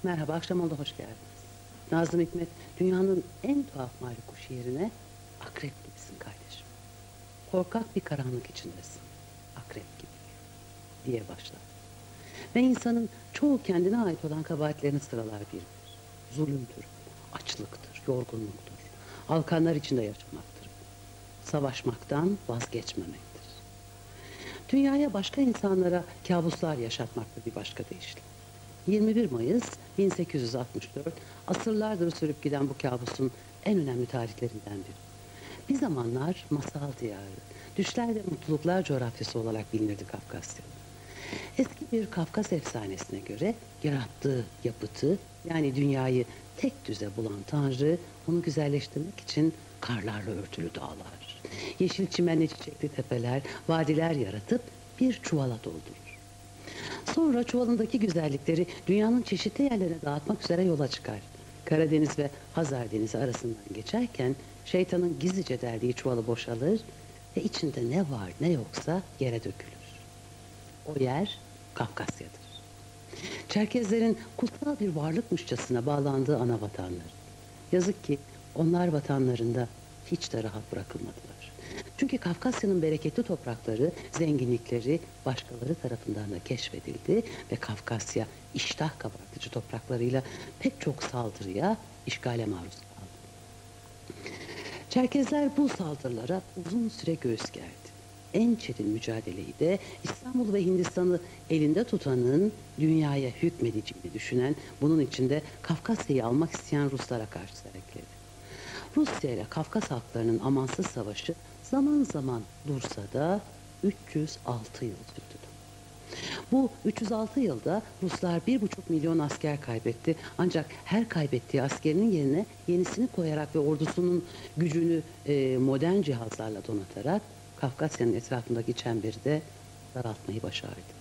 Merhaba, akşam oldu, hoş geldiniz. Nazım Hikmet, dünyanın en tuhaf mahluku şiirine akrep gibisin kardeşim. Korkak bir karanlık içindesin, akrep gibi diye başlar. Ve insanın çoğu kendine ait olan kabahatlerini sıralar bir bir. Zulümdür, açlıktır, yorgunluktur, halkanlar içinde yaşamaktır. Savaşmaktan vazgeçmemektir. Dünyaya başka insanlara kabuslar yaşatmaktır bir başka deyişle. 21 Mayıs 1864 asırlardır sürüp giden bu kabusun en önemli tarihlerinden biri. Bir zamanlar masal diyarı, düşler ve mutluluklar coğrafyası olarak bilinirdi Kafkasya. Eski bir Kafkas efsanesine göre yarattığı yapıtı, yani dünyayı tek düze bulan Tanrı, onu güzelleştirmek için karlarla örtülü dağlar, yeşil çimenli çiçekli tepeler, vadiler yaratıp bir çuvala doldurur. Sonra çuvalındaki güzellikleri dünyanın çeşitli yerlerine dağıtmak üzere yola çıkar. Karadeniz ve Hazar Denizi arasından geçerken şeytanın gizlice deldiği çuvalı boşalır ve içinde ne var ne yoksa yere dökülür. O yer Kafkasya'dır. Çerkezlerin kutsal bir varlıkmışçasına bağlandığı ana vatanları. Yazık ki onlar vatanlarında hiç de rahat bırakılmadılar. Çünkü Kafkasya'nın bereketli toprakları, zenginlikleri başkaları tarafından da keşfedildi ve Kafkasya iştah kabartıcı topraklarıyla pek çok saldırıya, işgale maruz kaldı. Çerkezler bu saldırılara uzun süre göğüs gerdi. En çetin mücadeleyi de İstanbul ve Hindistan'ı elinde tutanın dünyaya hükmedeceğini düşünen, bunun içinde Kafkasya'yı almak isteyen Ruslara karşı sergiledi. Rusya ile Kafkas halklarının amansız savaşı zaman zaman dursa da 306 yıl sürdü. Bu 306 yılda Ruslar 1,5 milyon asker kaybetti. Ancak her kaybettiği askerinin yerine yenisini koyarak ve ordusunun gücünü modern cihazlarla donatarak Kafkasya'nın etrafındaki çemberi de daraltmayı başardı.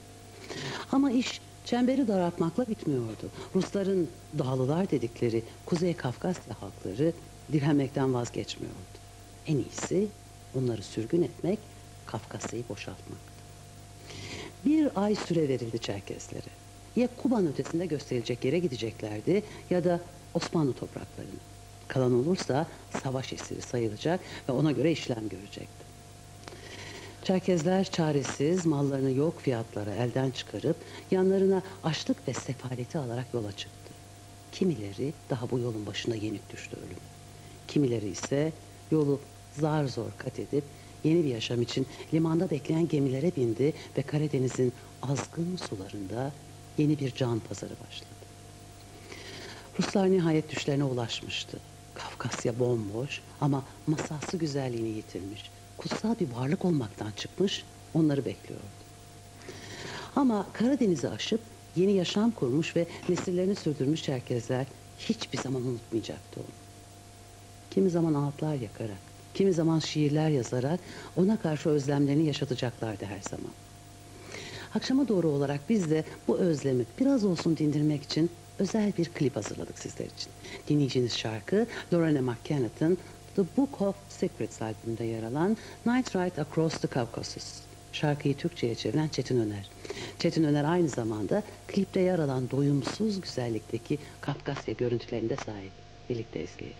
Ama iş çemberi daraltmakla bitmiyordu. Rusların Dağlılar dedikleri Kuzey Kafkasya halkları direnmekten vazgeçmiyordu. En iyisi onları sürgün etmek, Kafkasya'yı boşaltmaktı. Bir ay süre verildi Çerkeslere. Ya Kuban ötesinde gösterilecek yere gideceklerdi ya da Osmanlı topraklarına. Kalan olursa savaş esiri sayılacak ve ona göre işlem görecekti. Çerkezler çaresiz mallarını yok fiyatlara elden çıkarıp yanlarına açlık ve sefaleti alarak yola çıktı. Kimileri daha bu yolun başına yenik düştü ölüm. Kimileri ise yolu zar zor kat edip yeni bir yaşam için limanda bekleyen gemilere bindi ve Karadeniz'in azgın sularında yeni bir can pazarı başladı. Ruslar nihayet düşlerine ulaşmıştı. Kafkasya bomboş ama masalsı güzelliğini yitirmiş. Kutsal bir varlık olmaktan çıkmış, onları bekliyordu. Ama Karadeniz'i aşıp yeni yaşam kurmuş ve nesillerini sürdürmüş Çerkezler hiçbir zaman unutmayacaktı onu. Kimi zaman ağıtlar yakarak, kimi zaman şiirler yazarak ona karşı özlemlerini yaşatacaklardı her zaman. Akşama doğru olarak biz de bu özlemi biraz olsun dindirmek için özel bir klip hazırladık sizler için. Dinleyeceğiniz şarkı Lorena McKennett'ın The Book of Secrets albümünde yer alan Night Ride Across the Caucasus. Şarkıyı Türkçe'ye çeviren Çetin Öner. Çetin Öner aynı zamanda klipte yer alan doyumsuz güzellikteki Kafkasya görüntülerinde sahip. Birlikte izleyelim.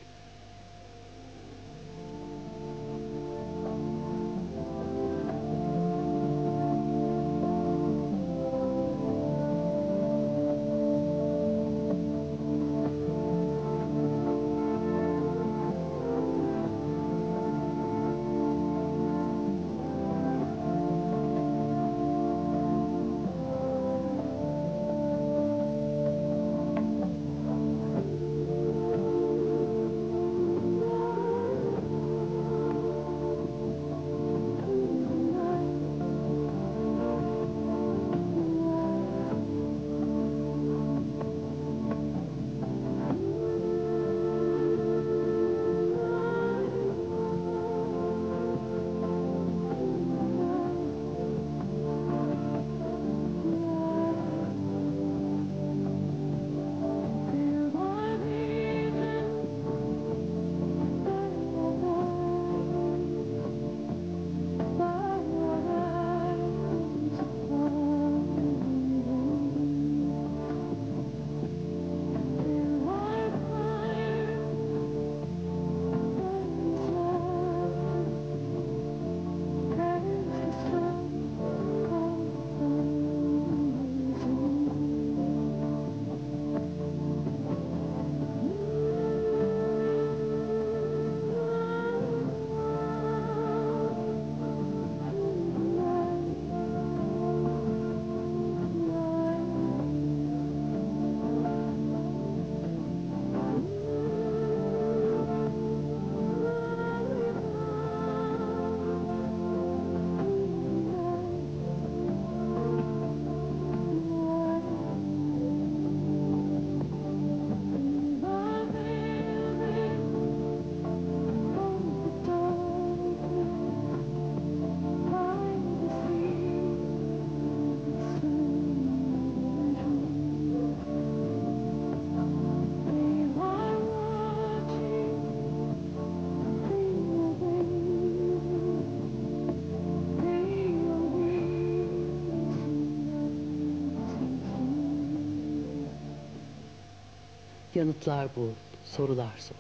Yanıtlar bul, sorular sor.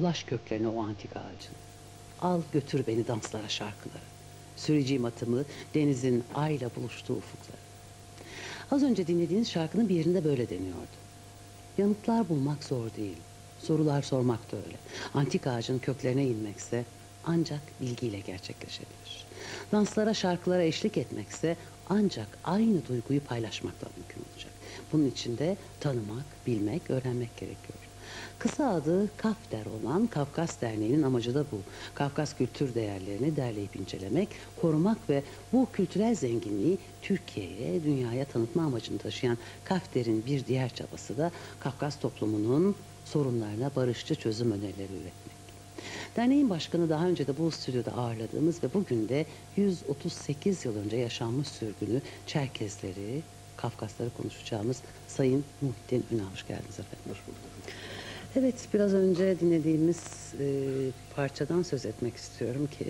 Ulaş köklerine o antik ağacın. Al götür beni danslara, şarkılara. Süreceğim atımı denizin ayla buluştuğu ufuklara. Az önce dinlediğiniz şarkının bir yerinde böyle deniyordu. Yanıtlar bulmak zor değil. Sorular sormak da öyle. Antik ağacın köklerine inmekse ancak bilgiyle gerçekleşebilir. Danslara, şarkılara eşlik etmekse ancak aynı duyguyu paylaşmakla mümkün olacak. Bunun için de tanımak, bilmek, öğrenmek gerekiyor. Kısa adı KAFDER olan Kafkas Derneği'nin amacı da bu. Kafkas kültür değerlerini derleyip incelemek, korumak ve bu kültürel zenginliği Türkiye'ye, dünyaya tanıtma amacını taşıyan KAFDER'in bir diğer çabası da Kafkas toplumunun sorunlarına barışçı çözüm önerileri üretmek. Derneğin başkanı daha önce de bu stüdyoda ağırladığımız ve bugün de 138 yıl önce yaşanmış sürgünü, Çerkezleri, Kafkasları konuşacağımız Sayın Muhittin Ünal. Hoş geldiniz efendim. Hoş bulduk. Evet, biraz önce dinlediğimiz parçadan söz etmek istiyorum ki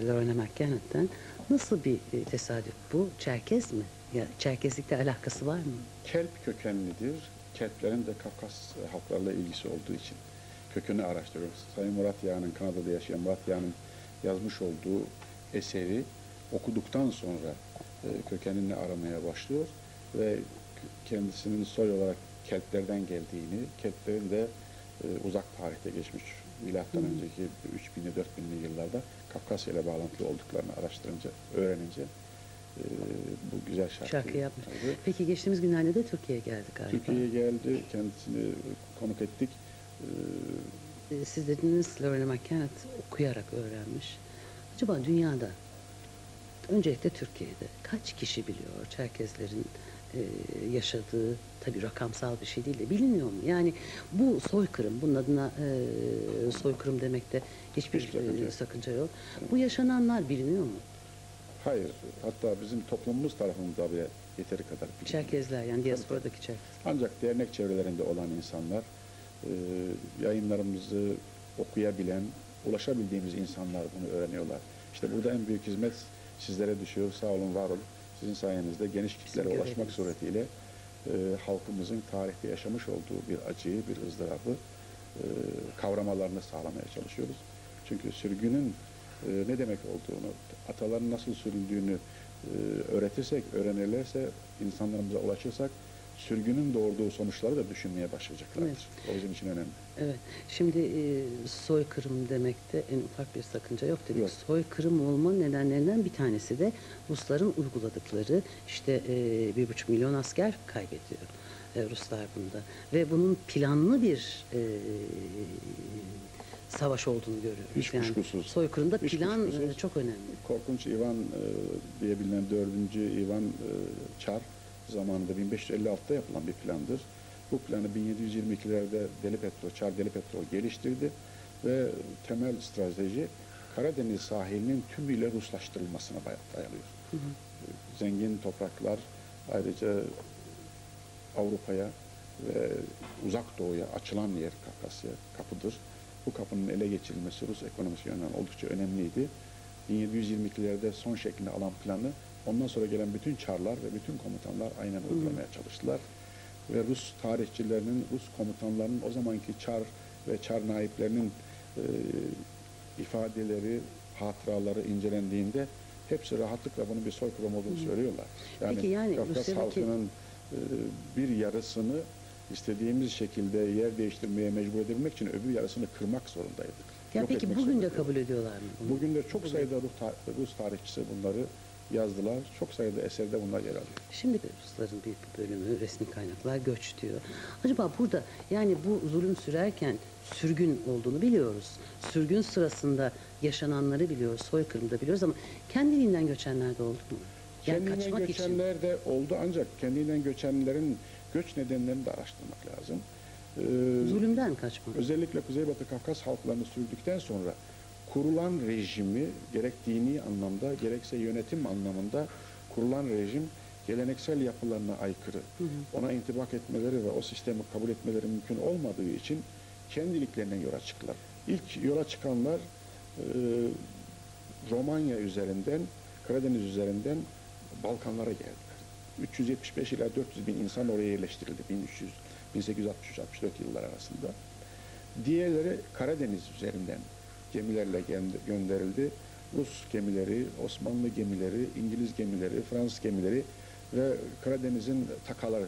Lorena McKennett'ten. Nasıl bir tesadüf bu? Çerkez mi? Ya Çerkezlikle alakası var mı? Kelp kökenlidir. Kelplerin de Kafkas halklarla ilgisi olduğu için kökünü araştırıyoruz. Sayın Murat Yağ'ın, Kanada'da yaşayan Murat Yağ'ın yazmış olduğu eseri okuduktan sonra kökenini aramaya başlıyor ve kendisinin soy olarak Kelplerden geldiğini, Kelplerin de uzak tarihte geçmiş milattan önceki 3000'li 4000'li yıllarda Kafkasya ile bağlantılı olduklarını araştırınca, öğrenince bu güzel Şarkı yapmış. Peki geçtiğimiz günlerde de Türkiye'ye geldi galiba. Türkiye'ye geldi, kendisini konuk ettik. Siz dediniz Lorena McKennett okuyarak öğrenmiş. Acaba dünyada, öncelikle Türkiye'de kaç kişi biliyor Çerkezlerin yaşadığı, tabii rakamsal bir şey değil de biliniyor mu? Yani bu soykırım, bunun adına soykırım demekte hiçbir sakınca yok. Bu yaşananlar biliniyor mu? Hayır, hatta bizim toplumumuz tarafında bile yeteri kadar biliniyor. Çerkezler, yani diasporadaki Çerkez. Ancak dernek çevrelerinde olan insanlar, yayınlarımızı okuyabilen, ulaşabildiğimiz insanlar bunu öğreniyorlar. İşte burada en büyük hizmet sizlere düşüyor. Sağ olun, var olun. Sizin sayenizde geniş kitlere ulaşmak suretiyle halkımızın tarihte yaşamış olduğu bir acıyı, bir ızdırabı kavramalarını sağlamaya çalışıyoruz. Çünkü sürgünün ne demek olduğunu, ataların nasıl sürüldüğünü öğretirsek, öğrenirlerse, insanlarımıza ulaşırsak, sürgünün doğurduğu sonuçları da düşünmeye başlayacaklardır. Evet. O bizim için önemli. Evet. Şimdi soykırım demekte en ufak bir sakınca yok dedik. Yok. Soykırım olma nedenlerinden bir tanesi de Rusların uyguladıkları, işte 1,5 milyon asker kaybediyor Ruslar bunda. Ve bunun planlı bir savaş olduğunu görüyoruz. Hiç kuşkusuz. Soykırımda Hiç plan kuşkusuz. çok önemli. Korkunç İvan diye bilinen 4. İvan Çar zamanında 1556'da yapılan bir plandır. Bu planı 1722'lerde Çar Deli Petrol geliştirdi ve temel strateji Karadeniz sahilinin tümüyle Ruslaştırılmasına dayanıyor. Hı hı. Zengin topraklar, ayrıca Avrupa'ya ve uzak doğuya açılan yer Kafkasya kapıdır. Bu kapının ele geçirilmesi Rus ekonomisi yönünden oldukça önemliydi. 1722'lerde son şeklini alan planı ondan sonra gelen bütün çarlar ve bütün komutanlar aynen uygulamaya çalıştılar. Ve Rus tarihçilerinin, Rus komutanlarının o zamanki çar ve çar naiplerinin ifadeleri, hatıraları incelendiğinde hepsi rahatlıkla bunun bir soykırım olduğunu söylüyorlar. Yani, peki yani Kafkas halkının bir yarısını istediğimiz şekilde yer değiştirmeye mecbur edebilmek için öbür yarısını kırmak zorundaydık. Ya Yok peki etmek bugün de zorundaydık. kabul ediyorlar mı bunu? Bugün de çok sayıda Rus tarihçisi bunları yazdılar. Çok sayıda eserde bunlar yer alıyor. Şimdi de Rusların büyük bir bölümü resmi kaynaklar göç diyor. Acaba burada yani bu zulüm sürerken sürgün olduğunu biliyoruz. Sürgün sırasında yaşananları biliyoruz, soykırımda biliyoruz ama kendiliğinden göçenler de oldu mu? Yani Kendinden kaçmak göçenler için. de oldu ancak kendinden göçenlerin göç nedenlerini de araştırmak lazım. Zulümden kaçmak. Özellikle Kuzeybatı Kafkas halklarını sürdükten sonra kurulan rejimi gerek dini anlamda gerekse yönetim anlamında kurulan rejim geleneksel yapılarına aykırı. Ona intibak etmeleri ve o sistemi kabul etmeleri mümkün olmadığı için kendiliklerinden yola çıktılar. İlk yola çıkanlar Romanya üzerinden, Karadeniz üzerinden Balkanlara geldiler. 375 ila 400 bin insan oraya yerleştirildi 1863-64 yıllar arasında. Diğerleri Karadeniz üzerinden gemilerle gönderildi. Rus gemileri, Osmanlı gemileri, İngiliz gemileri, Fransız gemileri ve Karadeniz'in takaları.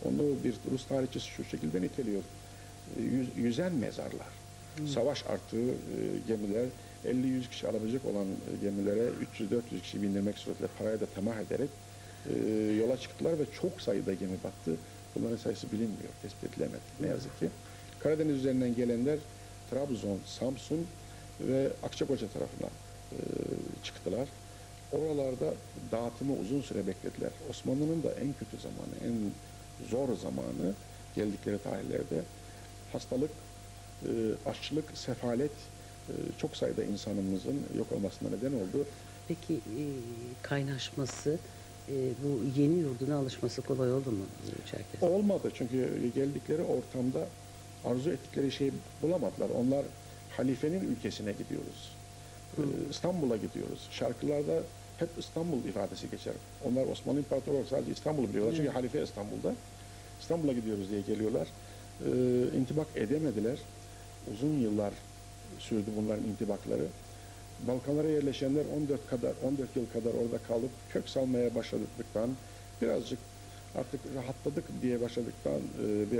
Onu bir Rus tarihçisi şu şekilde niteliyor. Yüzen mezarlar. Savaş arttığı gemiler 50-100 kişi alabilecek olan gemilere 300-400 kişi bindirmek suretiyle paraya da tamah ederek yola çıktılar ve çok sayıda gemi battı. Bunların sayısı bilinmiyor, tespit edilemedi. Ne yazık ki. Karadeniz üzerinden gelenler Trabzon, Samsun ve Akçakoca tarafına çıktılar. Oralarda dağıtımı uzun süre beklediler. Osmanlı'nın da en kötü zamanı, en zor zamanı geldikleri tarihlerde hastalık, açlık, sefalet çok sayıda insanımızın yok olmasına neden oldu. Peki kaynaşması, bu yeni yurduna alışması kolay oldu mu Çerkez? Olmadı çünkü geldikleri ortamda arzu ettikleri şeyi bulamadılar. Onlar halifenin ülkesine gidiyoruz. İstanbul'a gidiyoruz. Şarkılarda hep İstanbul ifadesi geçer. Onlar Osmanlı İmparatorluğu olarak sadece İstanbul'u biliyorlar. Çünkü halife İstanbul'da. İstanbul'a gidiyoruz diye geliyorlar. İntibak edemediler. Uzun yıllar sürdü bunların intibakları. Balkanlara yerleşenler 14 yıl kadar orada kalıp kök salmaya başladıktan, birazcık artık rahatladık diye başladıktan,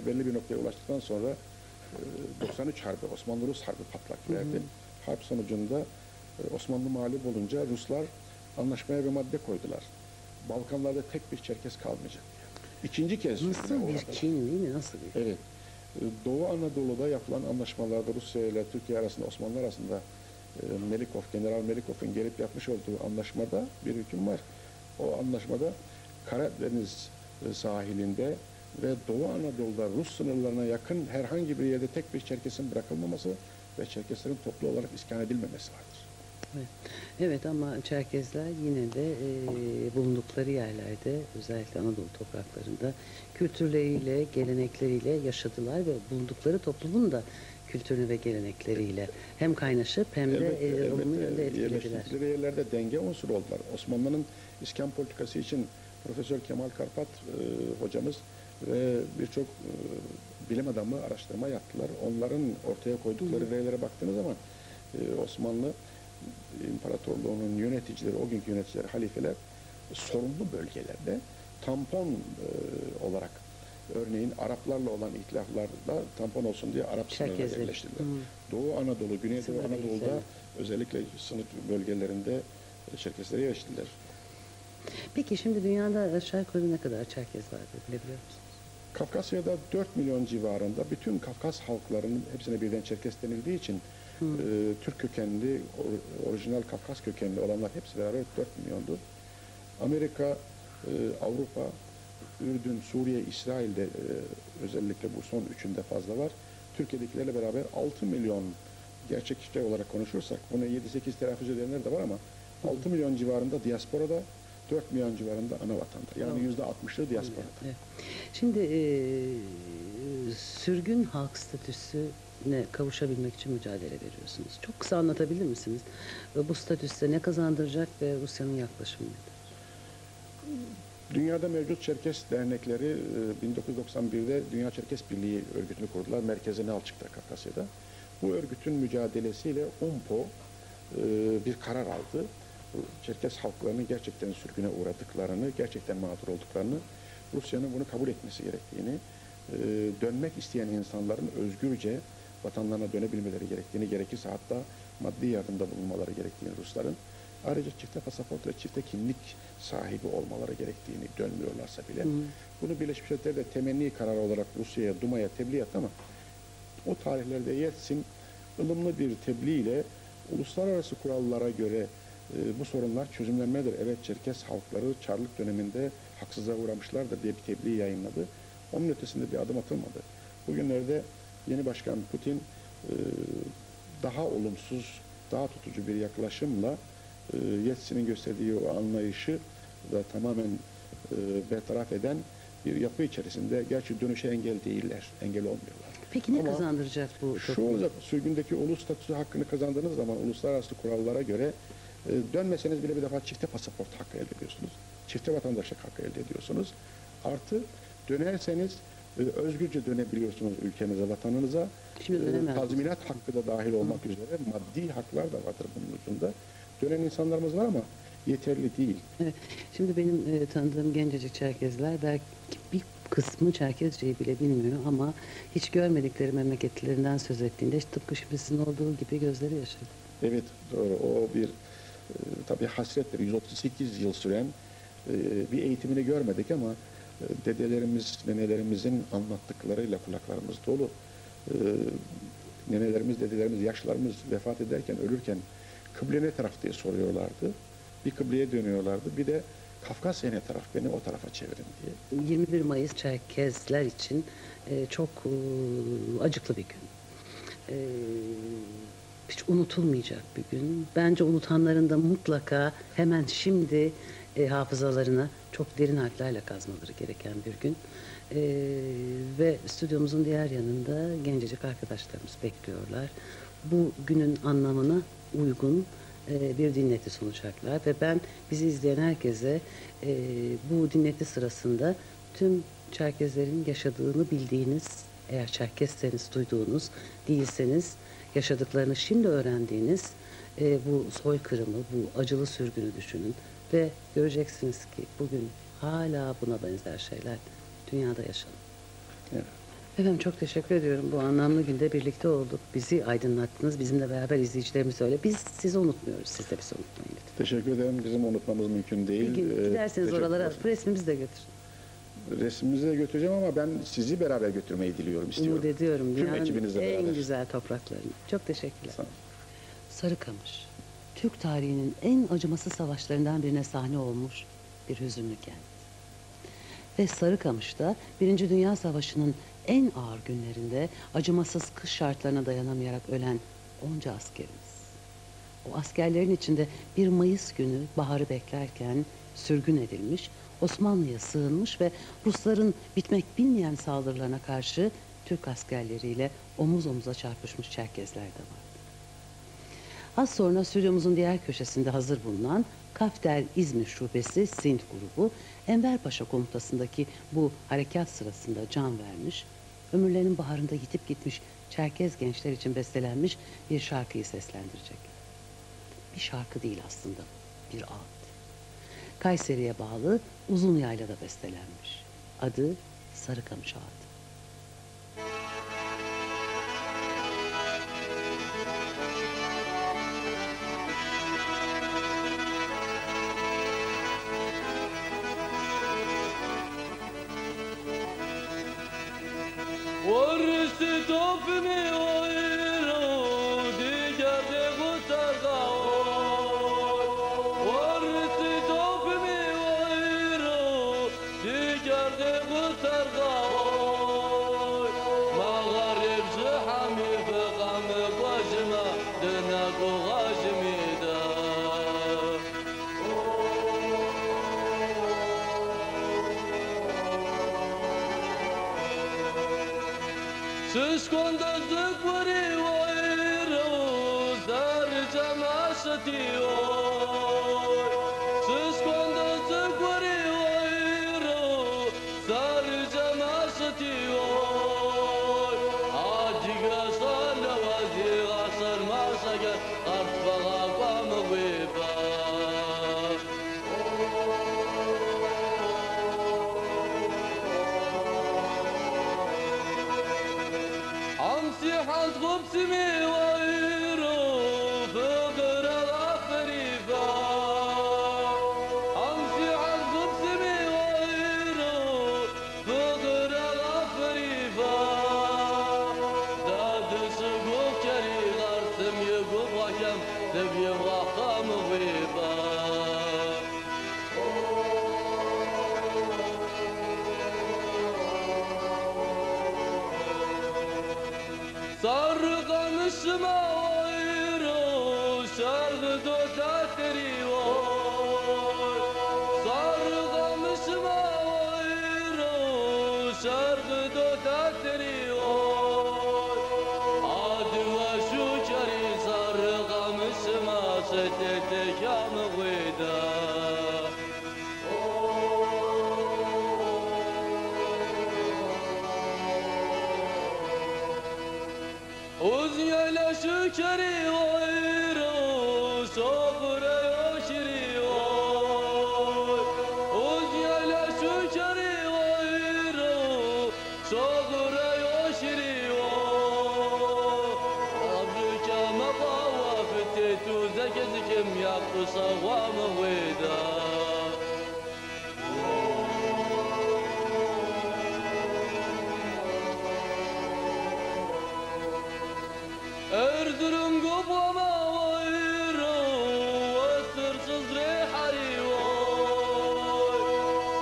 belli bir noktaya ulaştıktan sonra 93 Harbi, Osmanlı-Rus Harbi patlak verdi. Harp sonucunda Osmanlı mağlup olunca Ruslar anlaşmaya bir madde koydular. Balkanlarda tek bir Çerkes kalmayacak diye. İkinci kez. Nasıl bir kin değil mi? Nasıl bir? Evet. Doğu Anadolu'da yapılan anlaşmalarda Rusya ile Türkiye arasında, Osmanlı arasında Melikov, General Melikov'un gelip yapmış olduğu anlaşmada bir hüküm var. O anlaşmada Karadeniz sahilinde ve Doğu Anadolu'da Rus sınırlarına yakın herhangi bir yerde tek bir Çerkes'in bırakılmaması ve Çerkeslerin toplu olarak iskan edilmemesi vardır. Evet. Evet, ama Çerkezler yine de bulundukları yerlerde, özellikle Anadolu topraklarında kültürleriyle, gelenekleriyle yaşadılar ve bulundukları toplumun da kültürünü ve gelenekleriyle hem kaynaşıp hem de olumlu yönde etkilediler. Yerleştikleri yerlerde denge unsuru oldular. Osmanlı'nın iskan politikası için Profesör Kemal Karpat hocamız ve birçok bilim adamı araştırma yaptılar. Onların ortaya koydukları verilere baktığınız zaman Osmanlı İmparatorluğu'nun yöneticileri, o günkü yöneticiler, halifeler sorunlu bölgelerde tampon olarak, örneğin Araplarla olan ihtilaflarda tampon olsun diye Arap sınırına yerleştirdiler. Doğu Anadolu, Güneydoğu Anadolu'da özellikle sınır bölgelerinde Çerkesleri yerleştirdiler. Peki şimdi dünyada aşağı yukarı ne kadar Çerkez vardır bilebiliyor musunuz? Kafkasya'da 4 milyon civarında, bütün Kafkas halklarının hepsine birden Çerkes denildiği için Türk kökenli, orijinal Kafkas kökenli olanlar hepsi beraber 4 milyondur. Amerika, Avrupa, Ürdün, Suriye, İsrail'de özellikle bu son üçünde fazla var. Türkiye'dekilerle beraber 6 milyon, gerçekçi olarak konuşursak bunu 7-8 telaffuz edenler de var ama 6 milyon civarında diasporada, 4 milyon civarında ana vatanda. Yani %60'ı diasporada. Evet. Şimdi sürgün halk statüsüne kavuşabilmek için mücadele veriyorsunuz. Çok kısa anlatabilir misiniz? Bu statüste ne kazandıracak ve Rusya'nın yaklaşımı nedir? Dünyada mevcut Çerkes dernekleri 1991'de Dünya Çerkes Birliği örgütünü kurdular. Merkezi Nalçık'ta, Kafkasya'da. Bu örgütün mücadelesiyle UNPO bir karar aldı. Çerkes halklarının gerçekten sürgüne uğradıklarını, gerçekten mağdur olduklarını, Rusya'nın bunu kabul etmesi gerektiğini, dönmek isteyen insanların özgürce vatanlarına dönebilmeleri gerektiğini, gerekirse hatta maddi yardımda bulunmaları gerektiğini Rusların, ayrıca çifte pasaport ve çifte kimlik sahibi olmaları gerektiğini, dönmüyorlarsa bile. Bunu Birleşmiş Milletler'de temenni kararı olarak Rusya'ya, Duma'ya tebliğ etti ama o tarihlerde Yeltsin ılımlı bir tebliğ ile uluslararası kurallara göre bu sorunlar çözümlenmedir. Evet, Çerkes halkları Çarlık döneminde haksızlığa uğramışlardır diye bir tebliğ yayınladı. Onun ötesinde bir adım atılmadı. Bugünlerde yeni başkan Putin daha olumsuz, daha tutucu bir yaklaşımla Yeltsin'in gösterdiği o anlayışı da tamamen bertaraf eden bir yapı içerisinde, gerçi dönüşe engel değiller, engel olmuyorlar. Peki ne kazandıracak bu? Şu olacak, sürgündeki ulus statüsü hakkını kazandığınız zaman uluslararası kurallara göre dönmeseniz bile bir defa çifte pasaport hakkı elde ediyorsunuz. Çifte vatandaşlık hakkı elde ediyorsunuz. Artı Dönerseniz özgürce dönebiliyorsunuz ülkenize, vatanınıza. Şimdi dönemez. Tazminat hakkı da dahil olmak üzere maddi haklar da vardır bunun ucunda. Dönen insanlarımız var ama yeterli değil. Evet. Şimdi benim tanıdığım gencecik Çerkezler belki bir kısmı Çerkezceyi bile bilmiyor ama hiç görmedikleri memleketlerinden söz ettiğinde işte tıpkı şimdi sizin olduğu gibi gözleri yaşardı. Evet, doğru. O bir tabii hasrettir. 138 yıl süren bir eğitimini görmedik ama dedelerimiz, nenelerimizin anlattıklarıyla kulaklarımız dolu. Nenelerimiz, dedelerimiz, yaşlılarımız vefat ederken, ölürken kıble ne taraf diye soruyorlardı. Bir kıbleye dönüyorlardı. Bir de Kafkasya ne taraf, beni o tarafa çevirin diye. 21 Mayıs Çerkezler için çok acıklı bir gün. Hiç unutulmayacak bir gün. Bence unutanların da mutlaka hemen şimdi hafızalarına çok derin harflerle kazmaları gereken bir gün. Ve stüdyomuzun diğer yanında gencecik arkadaşlarımız bekliyorlar. Bu günün anlamına uygun bir dinleti sunacaklar ve ben bizi izleyen herkese bu dinleti sırasında tüm Çerkezlerin yaşadığını bildiğiniz, eğer Çerkezseniz duyduğunuz, değilseniz yaşadıklarını şimdi öğrendiğiniz bu soykırımı, bu acılı sürgünü düşünün ve göreceksiniz ki bugün hala buna benzer şeyler dünyada yaşanıyor. Evet. Efendim çok teşekkür ediyorum. Bu anlamlı günde birlikte olduk. Bizi aydınlattınız. Bizimle beraber izleyicilerimiz öyle. Biz sizi unutmuyoruz. Siz de bizi unutmayın lütfen. Teşekkür ederim. Bizim unutmamız mümkün değil. Bir gün giderseniz oralara ederim. resmimizi de götürün. Resmimizi de götüreceğim ama ben sizi beraber götürmeyi diliyorum, istiyorum. Umut ediyorum. Tüm Dünyanın ekibinizle en beraber. güzel topraklarını. Çok teşekkürler. Sağ olun. Sarıkamış, Türk tarihinin en acımasız savaşlarından birine sahne olmuş bir hüzünlü kent. Ve Sarıkamış'ta Birinci Dünya Savaşı'nın en ağır günlerinde acımasız kış şartlarına dayanamayarak ölen onca askerimiz. O askerlerin içinde 1 Mayıs günü baharı beklerken sürgün edilmiş, Osmanlı'ya sığınmış ve Rusların bitmek bilmeyen saldırılarına karşı Türk askerleriyle omuz omuza çarpışmış Çerkezler de vardı. Az sonra stüdyomuzun diğer köşesinde hazır bulunan Kafter İzmir Şubesi Sint grubu Enver Paşa komutasındaki bu harekat sırasında can vermiş, ömürlerinin baharında yitip gitmiş Çerkez gençler için bestelenmiş bir şarkıyı seslendirecek. Bir şarkı değil aslında, bir ağıt. Kayseri'ye bağlı Uzunyayla'da bestelenmiş. Adı Sarıkamış Ağıtı. Orası topni oyro, diğer de kutarga oy. Orası topni oyro, diğer de kutarga oy. Mağarib zahami fıqam başıma, döne kuğaşmida. Siz kondazlık veri vayro, zar cemaşeti oy. Siz kondazlık veri vayro, zar cemaşeti oy. Aciga sana vazi asar masaga, artbaga pamı viba. Amsi hand gubsimi vayro, fıqra gafrifa. Amsi hand gubsimi vayro, fıqra gafrifa. Dadısı gukeri garsım yegu bakam, debi vakam gıba. Sarıkamışıma oyro, şargı dotateri oy. Sarıkamışıma oyro, şargı dotateri oy. Adı ve şükeri sarıkamışıma, setete kamı gıda. şükeri oyru sofra yoşiri oy Uzyala şükeri oyru sofra yoşiri oy Abdüka maqawa fitetu zekezikim yaptı sağvamı veda Erzurum gubama oyru Asırsız rehari oy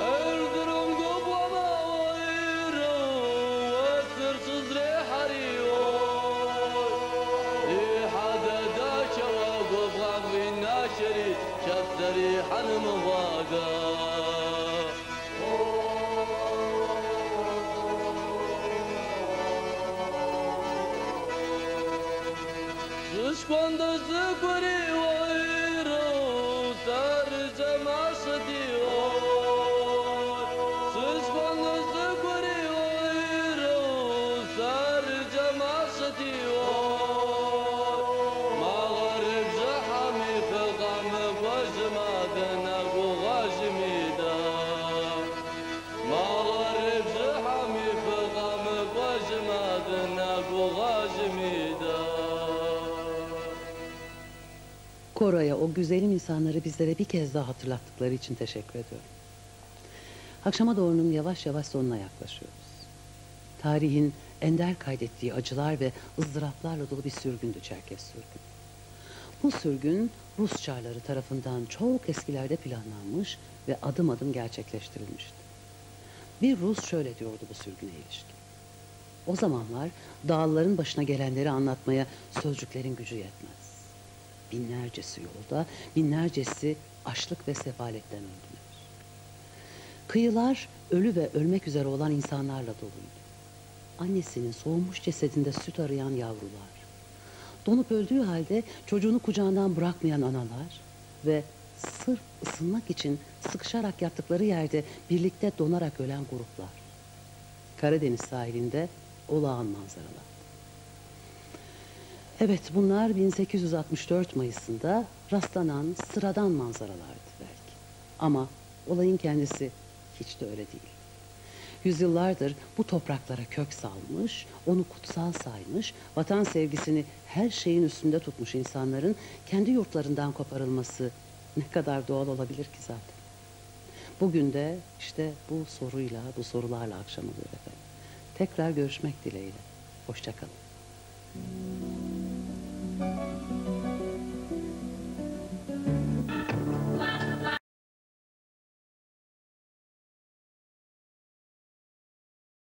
Erzurum gubama oyru Asırsız rehari oy İhada da çava gubam vinnaşeri Şaftari hanım vaga Quando zguri oyru sarca masdi oy Siz quando zguri oyru sarca masdi oy Mağrib zahami fıqam vajmadana gujmida Mağrib zahami fıqam vajmadana gujmida Koray'a o güzelim insanları bizlere bir kez daha hatırlattıkları için teşekkür ediyorum. Akşama doğru yavaş yavaş sonuna yaklaşıyoruz. Tarihin ender kaydettiği acılar ve ızdıraplarla dolu bir sürgündü Çerkes sürgünü. Bu sürgün Rus çarları tarafından çok eskilerde planlanmış ve adım adım gerçekleştirilmişti. Bir Rus şöyle diyordu bu sürgüne ilişkin. O zamanlar dağların başına gelenleri anlatmaya sözcüklerin gücü yetmez. Binlercesi yolda, binlercesi açlık ve sefaletten öldüler. Kıyılar ölü ve ölmek üzere olan insanlarla doluydu. Annesinin soğumuş cesedinde süt arayan yavrular, donup öldüğü halde çocuğunu kucağından bırakmayan analar ve sırf ısınmak için sıkışarak yattıkları yerde birlikte donarak ölen gruplar. Karadeniz sahilinde olağan manzaralar. Evet, bunlar 1864 Mayıs'ında rastlanan sıradan manzaralardı belki. Ama olayın kendisi hiç de öyle değil. Yüzyıllardır bu topraklara kök salmış, onu kutsal saymış, vatan sevgisini her şeyin üstünde tutmuş insanların kendi yurtlarından koparılması ne kadar doğal olabilir ki zaten. Bugün de işte bu soruyla, bu sorularla akşam oluyor efendim. Tekrar görüşmek dileğiyle. Hoşça kalın.